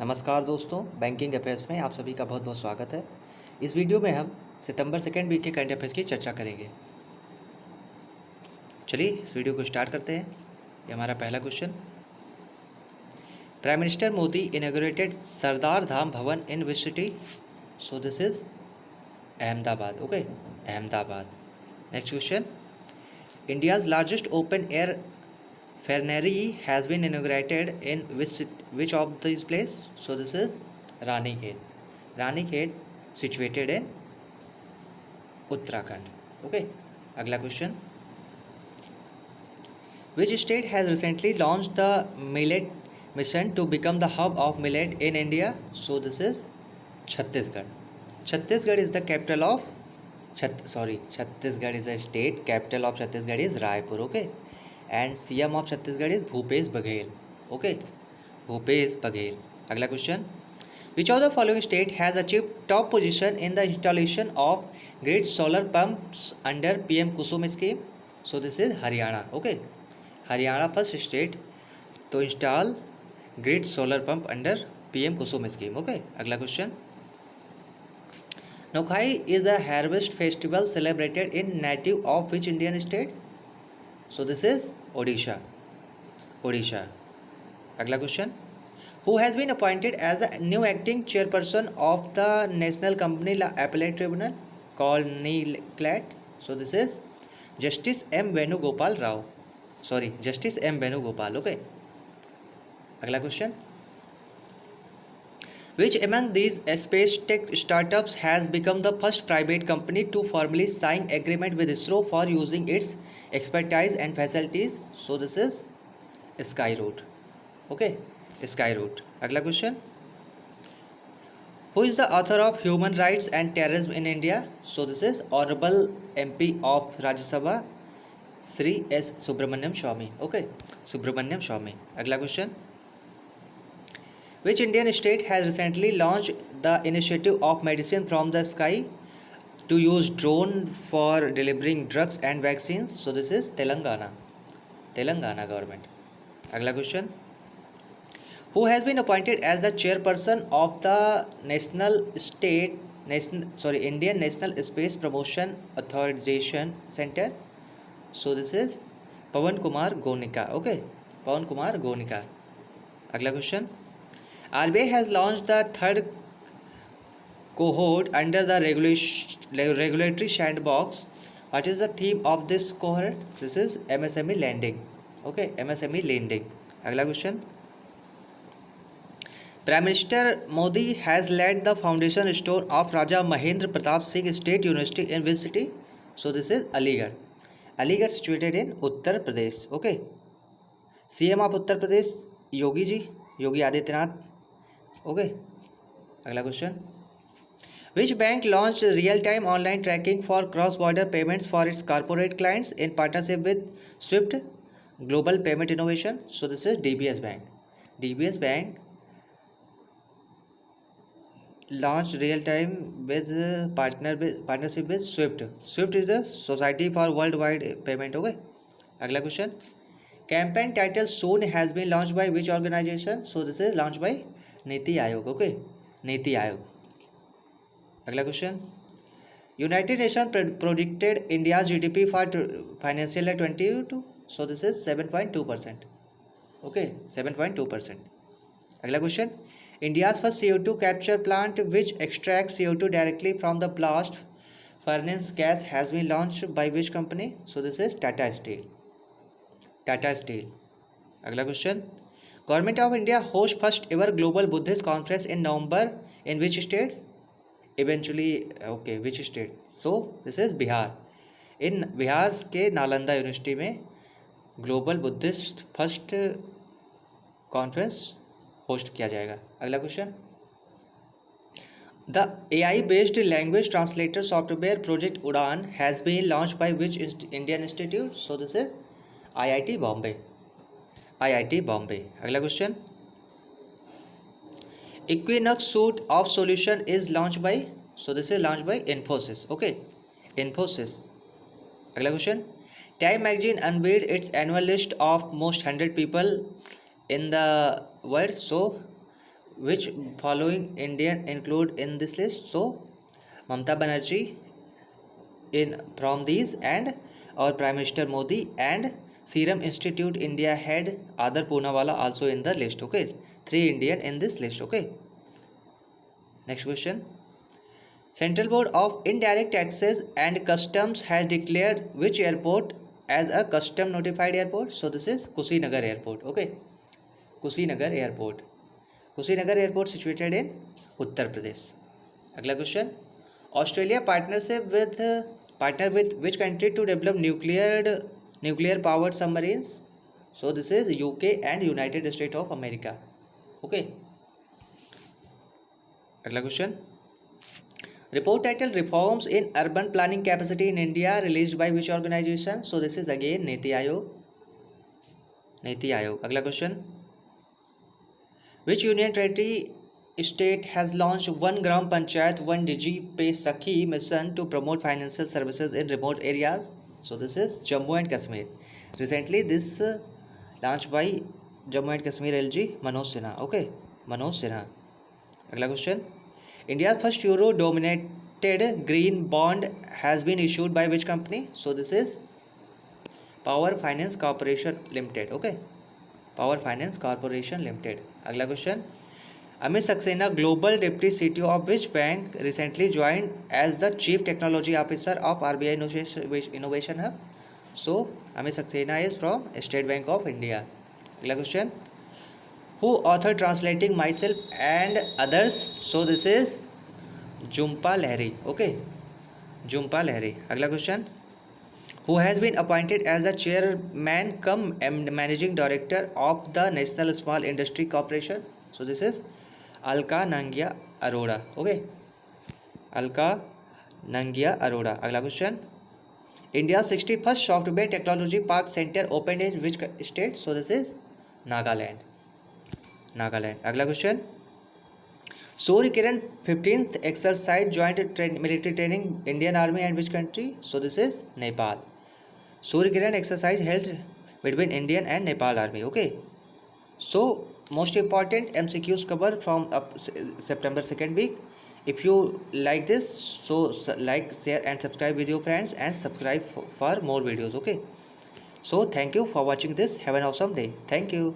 नमस्कार दोस्तों, banking affairs में आप सभी का बहुत बहुत स्वागत है। इस वीडियो में हम सितंबर सेकेंड वीक के करंट अफेयर्स की चर्चा करेंगे। चलिए इस वीडियो को स्टार्ट करते हैं। ये हमारा पहला question. Prime minister Modi inaugurated Sardar Dham Bhavan in which city? So this is Ahmedabad. Okay, Ahmedabad. Next question. India's largest open air fernery has been inaugurated in which of these place? So this is Ranikhet situated in Uttarakhand. Okay, अगला question. Which state has recently launched the millet mission to become the hub of millet in India? So this is Chhattisgarh. Chhattisgarh is the capital of Chhattisgarh is the state capital of Chhattisgarh is Raipur. Okay, and CM of Chhattisgarh is Bhupesh Baghel. Okay, Bhupesh Baghel. अगला question. Which of the following state has achieved top position in the installation of grid solar pumps under PM Kusum scheme? So this is Haryana. Okay, Haryana first state to install grid solar pump under PM Kusum scheme. Okay, अगला question. Nukhai is a harvest festival celebrated in native of which Indian state? So this is Odisha. Odisha. अगला question. Who has been appointed as the new acting chairperson of the National Company Appellate Tribunal called NCLAT? So this is Justice M. Venugopal Rao. Sorry, Justice M. Venugopal. Okay. अगला question. Which among these space tech startups has become the first private company to formally sign agreement with ISRO for using its expertise and facilities? So this is Skyroot. Okay, Skyroot. अगला question. Who is the author of Human Rights and Terrorism in India? So this is Honorable MP of Rajya Sabha Sri S. Subramaniam Swamy. Okay, Subramaniam Swamy. अगला question. Which Indian state has recently launched the initiative of medicine from the sky to use drone for delivering drugs and vaccines? So this is Telangana. Telangana government. अगला question. Who has been appointed as the chairperson of the Indian National Space Promotion Authorization Center? So this is Pawan Kumar Gonika. Okay, Pawan Kumar Gonika. अगला question. RBI has launched the third cohort under the regulatory sandbox. What is the theme of this cohort? This is MSME lending. Okay, MSME lending. अगला question. Prime Minister Modi has led the foundation stone of Raja Mahendra Pratap Singh State University in which city? So this is Aligarh. Aligarh situated in Uttar Pradesh. Okay. CM of Uttar Pradesh Yogi ji, Yogi Adityanath. Okay, अगला question. Which bank launch real time online tracking for cross border payments for its corporate clients in partnership with Swift global payment innovation? So this is DBS bank. DBS bank launched real time with partnership with Swift. Swift is the Society for Worldwide Payment. Okay, अगला question. Campaign title soon has been launched by which organization? So this is launched by NITI Aayog. Okay, NITI Aayog. अगला question. United Nations predicted India's GDP for financial year 22. So this is 7.2%. Okay, 7.2%. अगला question. India's first CO2 capture plant which extracts CO2 directly from the blast furnace gas has been launched by which company? So this is Tata Steel. Tata Steel. अगला question. Government of India hosts first ever global Buddhist conference in November in which states? Eventually, okay, which state? So this is Bihar. In Bihar के Nalanda university में global Buddhist first conference host किया जाएगा. अगला question. The AI based language translator software project Udaan has been launch by which Indian institute? So this is IIT Bombay. IIT Bombay. अगला question. Equinox suite of solution is launch by? So this is launch by Infosys. Okay, Infosys. अगला question. Time magazine unveiled its annual list of most 100 people in the world. So which following Indian include in this list? So Mamta Banerjee in from these, and our Prime Minister Modi, and Serum Institute India head Adar Poonawalla also in the list. Okay, 3 Indian in this list. Okay, next question. Central Board of Indirect Taxes and Customs has declared which airport as a custom notified airport? So this is Kushinagar Airport. Okay, Kushinagar Airport. Kushinagar Airport situated in Uttar Pradesh. अगला question. Australia partner with which country to develop nuclear powered submarines? So this is UK and United States of America. Okay. अगला question. Report title Reforms in Urban Planning Capacity in India released by which organization? So this is again Niti Aayog. Niti Aayog. अगला question. Which union territory state has launched one Gram Panchayat one Digi Pay Sakhi mission to promote financial services in remote areas? So this is Jammu and Kashmir. Recently this launched by Jammu and Kashmir LG Manoj Sinha. Okay, Manoj Sinha. अगला question. India's first euro-dominated green bond has been issued by which company? So this is Power Finance Corporation Limited. Okay, Power Finance Corporation Limited. अगला question. Amit Saxena, Global Deputy CTO of which bank, recently joined as the Chief Technology Officer of RBI Innovation Hub? So Amit Saxena is from State Bank of India. अगला question. Who authored Translating Myself and Others? So this is Jhumpa Lahiri. Okay, Jhumpa Lahiri. अगला question. Who has been appointed as the chairman cum managing director of the National Small Industry Corporation? So this is Alka Nangia Arora. Okay, Alka Nangia Arora. अगला question. India's 61st Software Technology Park Center opened in which state? So this is Nagaland. अगला question. Surya Kiran 15th exercise joint military training Indian Army and which country? So this is Nepal. Surya Kiran exercise held between Indian and Nepal Army. Okay, so most important MCQs cover from September 2nd week. If you like this, so like, share and subscribe with your friends, and subscribe for more videos. Okay, so thank you for watching this. Have an awesome day. Thank you.